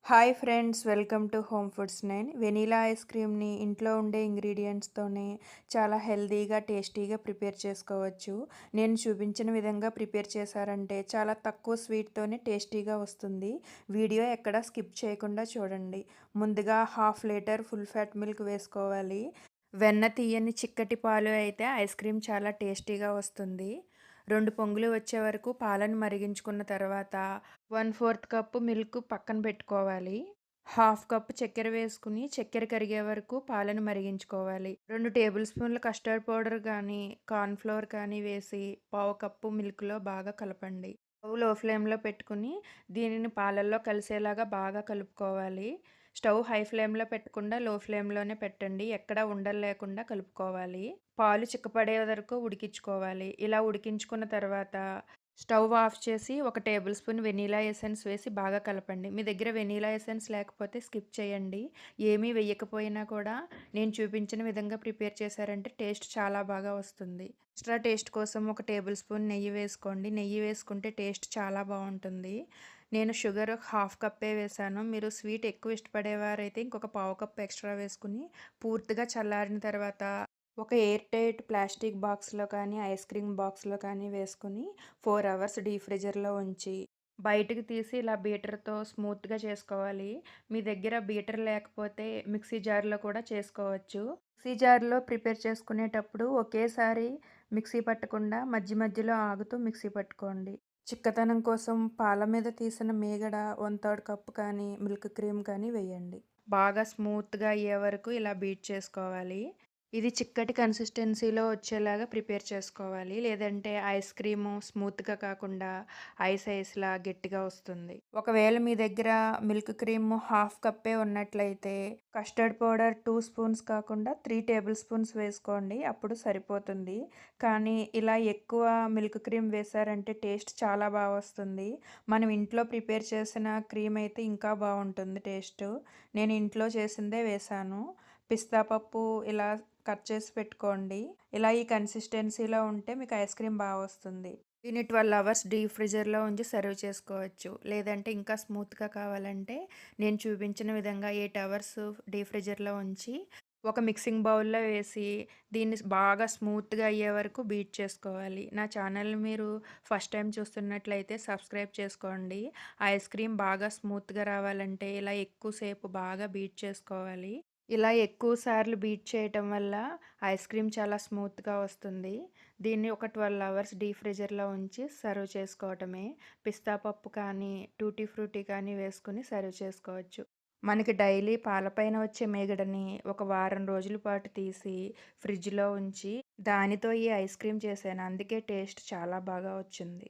Hi friends, welcome to home foods 9. Vanilla ice క్రీమ్ని ఇంట్లో ఉండే ఇంగ్రీడియంట్స్తోనే చాలా హెల్తీగా, టేస్టీగా ప్రిపేర్ చేసుకోవచ్చు. నేను చూపించిన విధంగా ప్రిపేర్ చేశారంటే చాలా తక్కువ స్వీట్తోనే టేస్టీగా వస్తుంది. వీడియో ఎక్కడ స్కిప్ చేయకుండా చూడండి. ముందుగా half litre full fat milk వేసుకోవాలి. వెన్న తీయని చిక్కటి పాలు అయితే ఐస్ క్రీమ్ చాలా టేస్టీగా వస్తుంది. 2 పొంగులు వచ్చే వరకు పాలను మరిగించుకున్న తర్వాత 1/4 కప్పు మిల్క్ పక్కన పెట్టుకోవాలి. హాఫ్ కప్ చక్కెర వేసుకుని చక్కెర కరిగే వరకు పాలను మరిగించుకోవాలి. 2 టేబుల్ స్పూన్ల కస్టర్డ్ పౌడర్ కానీ, కార్న్ ఫ్లోర్ కానీ వేసి పావు కప్పు మిల్క్‌లో బాగా కలపండి. స్టవ్ లో ఫ్లేమ్‌లో పెట్టుకుని దీనిని పాలల్లో కలిసేలాగా బాగా కలుపుకోవాలి. స్టవ్ హై ఫ్లేమ్‌లో పెట్టకుండా లో ఫ్లేమ్‌లోనే పెట్టండి. ఎక్కడ ఉండలు లేకుండా కలుపుకోవాలి. పాలు చిక్కపడే వరకు ఉడికించుకోవాలి. ఇలా ఉడికించుకున్న తర్వాత స్టవ్ ఆఫ్ చేసి ఒక టేబుల్ స్పూన్ వెనిలా ఎసెన్స్ వేసి బాగా కలపండి. మీ దగ్గర వెనిలా ఎసెన్స్ లేకపోతే స్కిప్ చేయండి. ఏమీ వేయకపోయినా కూడా నేను చూపించిన విధంగా ప్రిపేర్ చేశారంటే టేస్ట్ చాలా బాగా వస్తుంది. ఎక్స్ట్రా టేస్ట్ కోసం ఒక టేబుల్ స్పూన్ నెయ్యి వేసుకోండి. నెయ్యి వేసుకుంటే టేస్ట్ చాలా బాగుంటుంది. నేను షుగర్ హాఫ్ కప్పే వేశాను. మీరు స్వీట్ ఎక్కువ ఇష్టపడేవారైతే ఇంకొక పావు కప్ ఎక్స్ట్రా వేసుకుని పూర్తిగా చల్లారిన తర్వాత ఒక ఎయిర్ టైట్ ప్లాస్టిక్ బాక్స్లో కానీ, ఐస్ క్రీమ్ బాక్స్లో కానీ వేసుకుని 4 అవర్స్ డీప్ ఫ్రీజర్లో ఉంచి బయటకు తీసి ఇలా బీటర్తో స్మూత్గా చేసుకోవాలి. మీ దగ్గర బీటర్ లేకపోతే మిక్సీ జార్లో కూడా చేసుకోవచ్చు. మిక్సీ జార్లో ప్రిపేర్ చేసుకునేటప్పుడు ఒకేసారి మిక్సీ పట్టకుండా మధ్య మధ్యలో ఆగుతూ మిక్సీ పట్టుకోండి. చిక్కదనం కోసం పాల మీద తీసిన మీగడ 1/3 కప్ కానీ, మిల్క్ క్రీమ్ కానీ వేయండి. బాగా స్మూత్గా అయ్యే వరకు ఇలా బీట్ చేసుకోవాలి. ఇది చిక్కటి కన్సిస్టెన్సీలో వచ్చేలాగా ప్రిపేర్ చేసుకోవాలి. లేదంటే ఐస్ క్రీము స్మూత్గా కాకుండా ఐస్‌లా గట్టిగా వస్తుంది. ఒకవేళ మీ దగ్గర మిల్క్ క్రీమ్ హాఫ్ కప్పే ఉన్నట్లయితే కస్టర్డ్ పౌడర్ 2 స్పూన్స్ కాకుండా 3 టేబుల్ స్పూన్స్ వేసుకోండి. అప్పుడు సరిపోతుంది. కానీ ఇలా ఎక్కువ మిల్క్ క్రీమ్ వేశారంటే టేస్ట్ చాలా బాగా వస్తుంది. మనం ఇంట్లో ప్రిపేర్ చేసిన క్రీమ్ అయితే ఇంకా బాగుంటుంది టేస్ట్. నేను ఇంట్లో చేసిందే వేశాను. పిస్తా పప్పు ఇలా కట్ చేసి పెట్టుకోండి. ఇలా ఈ కన్సిస్టెన్సీలో ఉంటే మీకు ఐస్ క్రీమ్ బాగా వస్తుంది. దీన్ని 12 అవర్స్ డీప్ ఫ్రీజర్లో ఉంచి సర్వ్ చేసుకోవచ్చు. లేదంటే ఇంకా స్మూత్గా కావాలంటే నేను చూపించిన విధంగా 8 అవర్స్ డీప్ ఫ్రీజర్లో ఉంచి ఒక మిక్సింగ్ బౌల్లో వేసి దీన్ని బాగా స్మూత్గా అయ్యే వరకు బీట్ చేసుకోవాలి. నా ఛానల్ని మీరు ఫస్ట్ టైం చూస్తున్నట్లయితే సబ్స్క్రైబ్ చేసుకోండి. ఐస్ క్రీమ్ బాగా స్మూత్గా రావాలంటే ఇలా ఎక్కువసేపు బాగా బీట్ చేసుకోవాలి. ఇలా ఎక్కువ సార్లు బీట్ చేయటం వల్ల ఐస్ క్రీమ్ చాలా స్మూత్గా వస్తుంది. దీన్ని ఒక 12 అవర్స్ డీప్ ఫ్రీజర్లో ఉంచి సర్వ్ చేసుకోవటమే. పిస్తా పప్పు కానీ, టూటీ ఫ్రూటీ కానీ వేసుకుని సర్వ్ చేసుకోవచ్చు. మనకి డైలీ పాలపైన వచ్చే మీగడని ఒక వారం రోజుల పాటు తీసి ఫ్రిడ్జ్లో ఉంచి దానితో ఈ ఐస్ క్రీమ్ చేశాను. అందుకే టేస్ట్ చాలా బాగా వచ్చింది.